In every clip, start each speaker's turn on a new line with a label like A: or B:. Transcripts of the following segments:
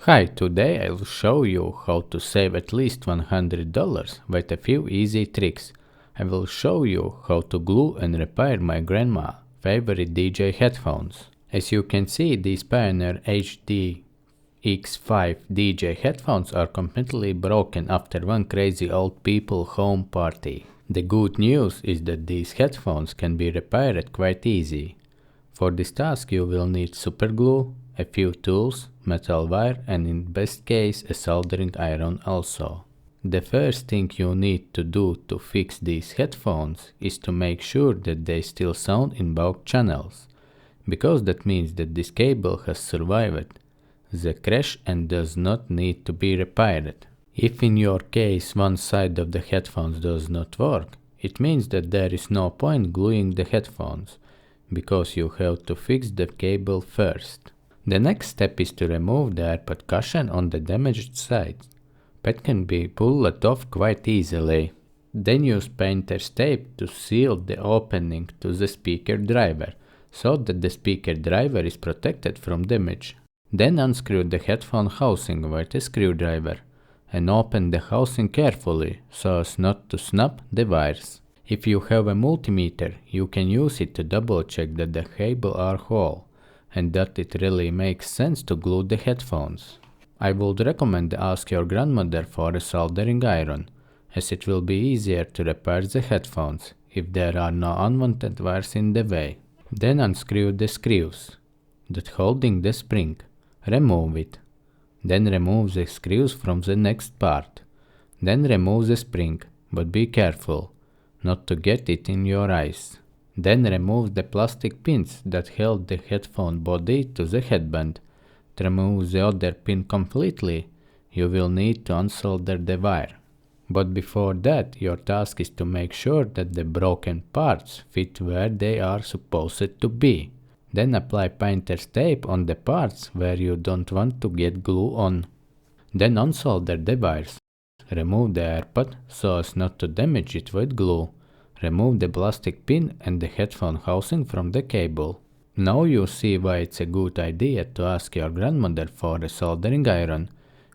A: Hi, today I'll show you how to save at least $100 with a few easy tricks. I will show you how to glue and repair my grandma's favorite DJ headphones. As you can see, these Pioneer HD X5 DJ headphones are completely broken after one crazy old people home party. The good news is that these headphones can be repaired quite easy. For this task you will need superglue, a few tools, metal wire and in best case a soldering iron also. The first thing you need to do to fix these headphones is to make sure that they still sound in both channels, because that means that this cable has survived the crash and does not need to be repaired. If in your case one side of the headphones does not work, it means that there is no point gluing the headphones, because you have to fix the cable first. The next step is to remove the AirPod cushion on the damaged side. It can be pulled off quite easily. Then use painter's tape to seal the opening to the speaker driver, so that the speaker driver is protected from damage. Then unscrew the headphone housing with a screwdriver and open the housing carefully so as not to snap the wires. If you have a multimeter, you can use it to double check that the cables are whole and that it really makes sense to glue the headphones. I would recommend ask your grandmother for a soldering iron, as it will be easier to repair the headphones if there are no unwanted wires in the way. Then unscrew the screws that holding the spring. Remove it. Then remove the screws from the next part. Then remove the spring, but be careful not to get it in your eyes. Then remove the plastic pins that held the headphone body to the headband. To remove the other pin completely, you will need to unsolder the wire. But before that, your task is to make sure that the broken parts fit where they are supposed to be. Then apply painter's tape on the parts where you don't want to get glue on. Then unsolder the wires. Remove the AirPod so as not to damage it with glue. Remove the plastic pin and the headphone housing from the cable. Now you see why it's a good idea to ask your grandmother for a soldering iron,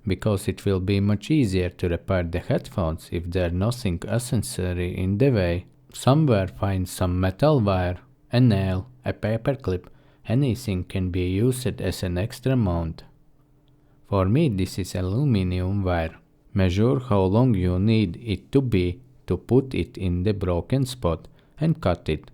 A: because it will be much easier to repair the headphones if there's nothing unnecessary in the way. Somewhere find some metal wire, a nail, a paper clip, anything can be used as an extra mount. For me this is aluminum wire. Measure how long you need it to be to put it in the broken spot and cut it.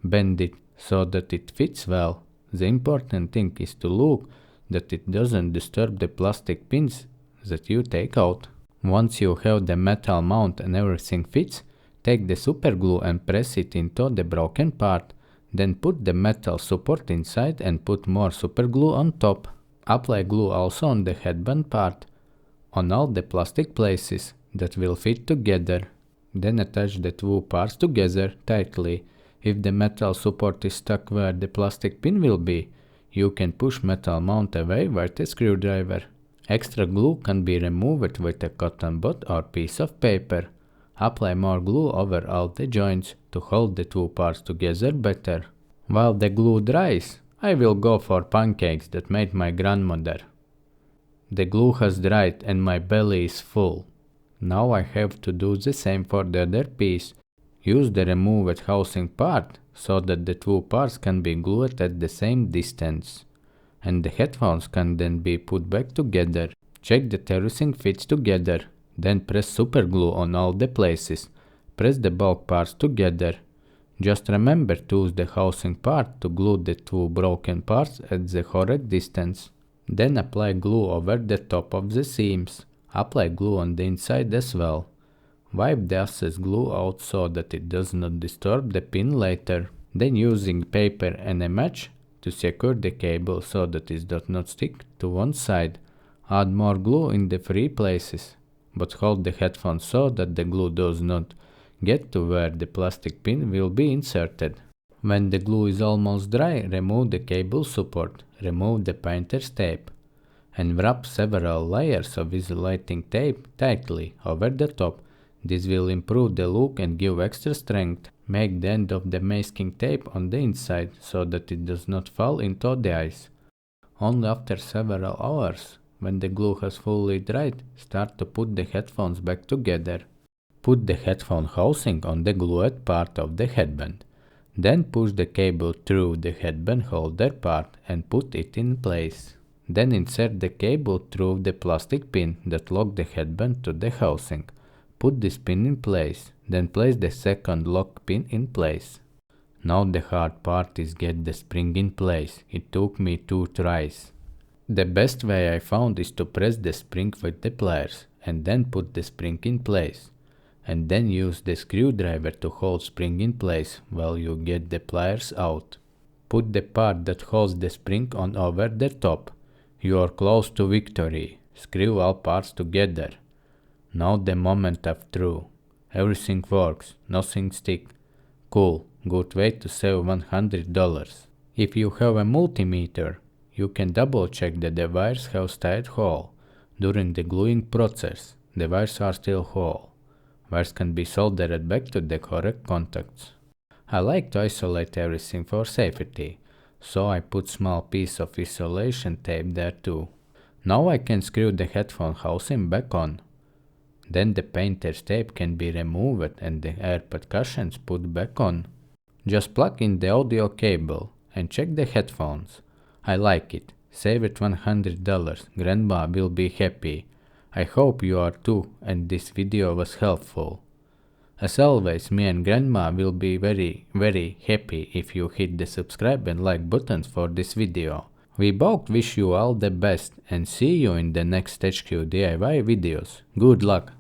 A: Bend it so that it fits well. The important thing is to look that it doesn't disturb the plastic pins that you take out. Once you have the metal mount and everything fits, take the superglue and press it into the broken part. Then put the metal support inside and put more superglue on top. Apply glue also on the headband part, on all the plastic places that will fit together. Then attach the two parts together tightly. If the metal support is stuck where the plastic pin will be, you can push metal mount away with a screwdriver. Extra glue can be removed with a cotton bud or piece of paper. Apply more glue over all the joints to hold the two parts together better. While the glue dries, I will go for pancakes that made my grandmother. The glue has dried and my belly is full. Now I have to do the same for the other piece. Use the removed housing part so that the two parts can be glued at the same distance, and the headphones can then be put back together. Check that everything fits together. Then press superglue on all the places. Press the bulk parts together. Just remember to use the housing part to glue the two broken parts at the correct distance. Then apply glue over the top of the seams. Apply glue on the inside as well. Wipe the excess glue out so that it does not disturb the pin later. Then using paper and a match to secure the cable so that it does not stick to one side. Add more glue in the free places, but hold the headphones so that the glue does not get to where the plastic pin will be inserted. When the glue is almost dry, remove the cable support, remove the painter's tape, and wrap several layers of isolating tape tightly over the top. This will improve the look and give extra strength. Make the end of the masking tape on the inside so that it does not fall into the ice. Only after several hours When the glue has fully dried, start to put the headphones back together. Put the headphone housing on the glued part of the headband. Then push the cable through the headband holder part and put it in place. Then insert the cable through the plastic pin that locks the headband to the housing. Put this pin in place, then place the second lock pin in place. Now the hard part is get the spring in place. It took me 2 tries. The best way I found is to press the spring with the pliers and then put the spring in place. And then use the screwdriver to hold spring in place while you get the pliers out. Put the part that holds the spring on over the top. You are close to victory. Screw all parts together. Now the moment of truth. Everything works, nothing sticks. Cool, good way to save $100. If you have a multimeter, you can double check that the wires have stayed whole. During the gluing process, the wires are still whole. Wires can be soldered back to the correct contacts. I like to isolate everything for safety, so I put small piece of isolation tape there too. Now I can screw the headphone housing back on. Then the painter's tape can be removed and the AirPod cushions put back on. Just plug in the audio cable and check the headphones. I like it. Save it $100. Grandma will be happy. I hope you are too and this video was helpful. As always, me and Grandma will be very happy if you hit the subscribe and like buttons for this video. We both wish you all the best and see you in the next HQ DIY videos. Good luck!